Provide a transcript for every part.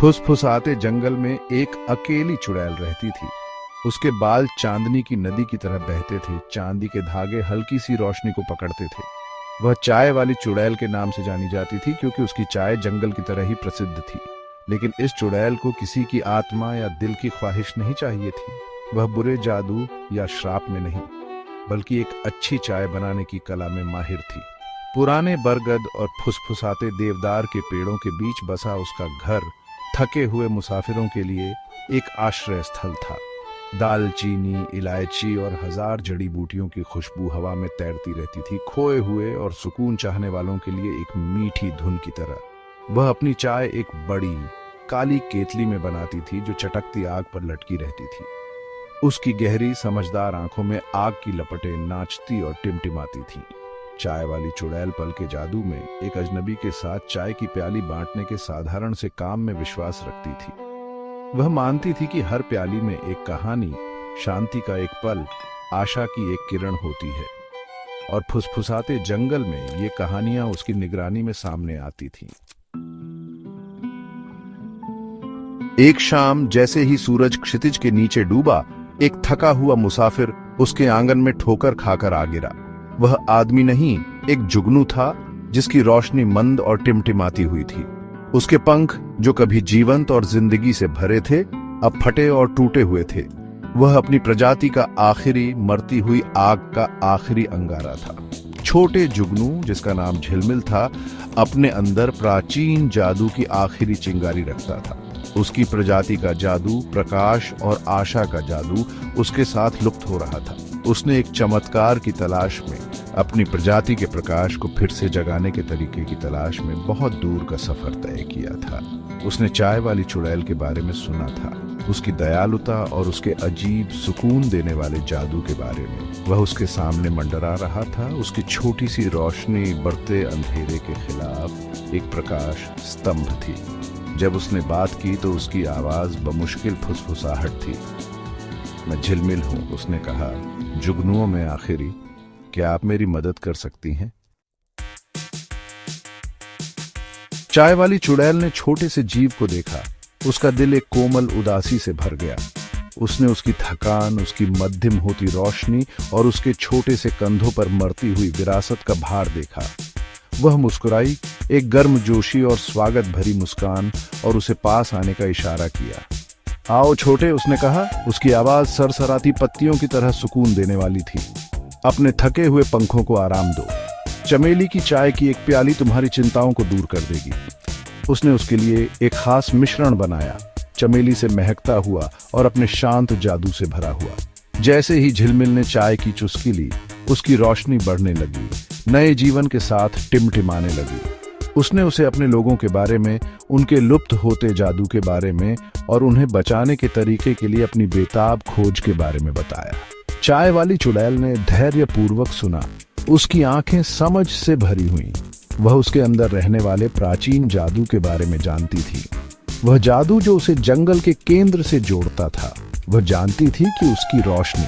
फुसफुसाते जंगल में एक अकेली चुड़ैल रहती थी। उसके बाल चांदनी की नदी की तरह बहते थे। चांदी के धागे हल्की सी रोशनी को पकड़ते थे। वह चाय वाली चुड़ैल के नाम से जानी जाती थी क्योंकि उसकी चाय जंगल की तरह ही प्रसिद्ध थी। लेकिन इस चुड़ैल को किसी की आत्मा या दिल की ख्वाहिश नहीं चाहिए थी। वह बुरे जादू या श्राप में नहीं, बल्कि एक अच्छी चाय बनाने की कला में माहिर थी। पुराने बरगद और फुसफुसाते देवदार के पेड़ों के बीच बसा उसका घर थके हुए मुसाफिरों के लिए एक आश्रय स्थल था। दालचीनी, इलायची और हजार जड़ी बूटियों की खुशबू हवा में तैरती रहती थी, खोए हुए और सुकून चाहने वालों के लिए एक मीठी धुन की तरह। वह अपनी चाय एक बड़ी काली केतली में बनाती थी जो चटकती आग पर लटकी रहती थी। उसकी गहरी समझदार आंखों में आग की लपटें नाचती और टिमटिमाती थीं। चाय वाली चुड़ैल पल के जादू में एक अजनबी के साथ चाय की प्याली बांटने के साधारण से काम में विश्वास रखती थी। वह मानती थी कि हर प्याली में एक कहानी, शांति का एक पल, आशा की एक किरण होती है, और फुसफुसाते जंगल में ये कहानियां उसकी निगरानी में सामने आती थीं। एक शाम जैसे ही सूरज क्षितिज के नीचे डूबा, एक थका हुआ मुसाफिर उसके आंगन में ठोकर खाकर आ गिरा। वह आदमी नहीं, एक जुगनू था जिसकी रोशनी मंद और टिमटिमाती हुई थी। उसके पंख जो कभी जीवंत और जिंदगी से भरे थे, अब फटे और टूटे हुए थे। वह अपनी प्रजाति का आखिरी मरती हुई आग का आखिरी अंगारा था। छोटे जुगनू, जिसका नाम झिलमिल था, अपने अंदर प्राचीन जादू की आखिरी चिंगारी रखता था। उसकी प्रजाति का जादू, प्रकाश और आशा का जादू उसके साथ लुप्त हो रहा था। उसने एक चमत्कार की तलाश में, अपनी प्रजाति के प्रकाश को फिर से जगाने के तरीके की तलाश में बहुत दूर का सफर तय किया था। उसने चाय वाली चुड़ैल के बारे में सुना था, उसकी दयालुता और उसके अजीब सुकून देने वाले जादू के बारे में। वह उसके सामने मंडरा रहा था। उसकी छोटी सी रोशनी बढ़ते अंधेरे के खिलाफ एक प्रकाश स्तंभ थी। जब उसने बात की तो उसकी आवाज बमुश्किल फुसफुसाहट थी। मैं झिलमिल हूं, उसने कहा, जुगनुओं में आखिरी। क्या आप मेरी मदद कर सकती हैं? चाय वाली चुड़ैल ने छोटे से जीव को देखा। उसका दिल एक कोमल उदासी से भर गया। उसने उसकी थकान, उसकी मध्यम होती रोशनी और उसके छोटे से कंधों पर मरती हुई विरासत का भार देखा। वह मुस्कुराई, एक गर्मजोशी और स्वागत भरी मुस्कान, और उसे पास आने का इशारा किया। आओ छोटे, उसने कहा। उसकी आवाज सरसराती पत्तियों की तरह सुकून देने वाली थी। अपने थके हुए पंखों को आराम दो। चमेली की चाय की एक प्याली तुम्हारी चिंताओं को दूर कर देगी। उसने उसके लिए एक खास मिश्रण बनाया, चमेली से महकता हुआ और अपने शांत जादू से भरा हुआ। जैसे ही झिलमिल ने चाय की चुस्की ली, उसकी रोशनी बढ़ने लगी, नए जीवन के साथ टिमटिमाने लगी। उसने उसे अपने लोगों के बारे में, उनके लुप्त होते जादू के बारे में और उन्हें बचाने के तरीके के लिए अपनी बेताब खोज के बारे में बताया। चाय वाली चुड़ैल ने धैर्यपूर्वक सुना। उसकी आंखें समझ से भरी हुईं। वह उसके अंदर रहने वाले प्राचीन जादू के बारे में जानती थी। वह जादू जो उसे जंगल के केंद्र से जोड़ता था। वह जानती थी कि उसकी रोशनी,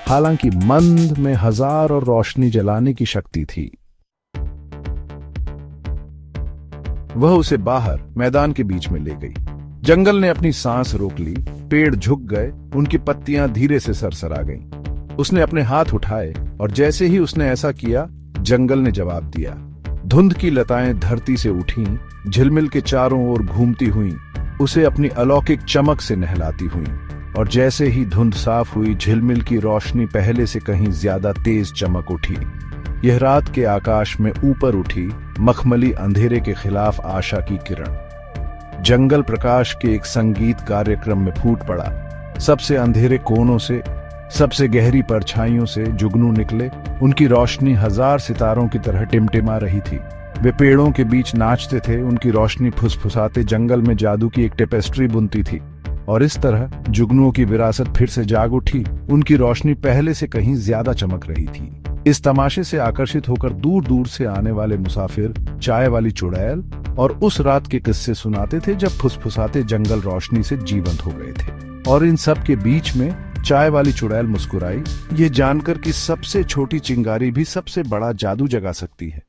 हालांकि मंद, में हजार और रोशनी जलाने की शक्ति थी। वह उसे बाहर मैदान के बीच में ले गई। जंगल ने अपनी सांस रोक ली। पेड़ झुक गए, उनकी पत्तियां धीरे से सरसरा गईं। उसने अपने हाथ उठाए और जैसे ही उसने ऐसा किया, जंगल ने जवाब दिया। धुंध की लताएं धरती से उठीं, झिलमिल के चारों ओर घूमती हुईं, उसे अपनी अलौकिक चमक से नहलाती हुईं। और जैसे ही धुंध साफ हुई, झिलमिल की रोशनी पहले से कहीं ज्यादा तेज चमक उठी। यह रात के आकाश में ऊपर उठी, मखमली अंधेरे के खिलाफ आशा की किरण। जंगल प्रकाश के एक संगीत कार्यक्रम में फूट पड़ा। सबसे अंधेरे कोनों से, सबसे गहरी परछाइयों से जुगनू निकले। उनकी रोशनी हजार सितारों की तरह टिमटिमा रही थी। वे पेड़ों के बीच नाचते थे। उनकी रोशनी फुसफुसाते जंगल में जादू की एक टेपेस्ट्री बुनती थी। और इस तरह जुगनुओं की विरासत फिर से जाग उठी। उनकी रोशनी पहले से कहीं ज्यादा चमक रही थी। इस तमाशे से आकर्षित होकर दूर दूर से आने वाले मुसाफिर चाय वाली चुड़ैल और उस रात के किस्से सुनाते थे जब फुसफुसाते जंगल रोशनी से जीवंत हो गए थे। और इन सब के बीच में चाय वाली चुड़ैल मुस्कुराई, ये जानकर कि सबसे छोटी चिंगारी भी सबसे बड़ा जादू जगा सकती है।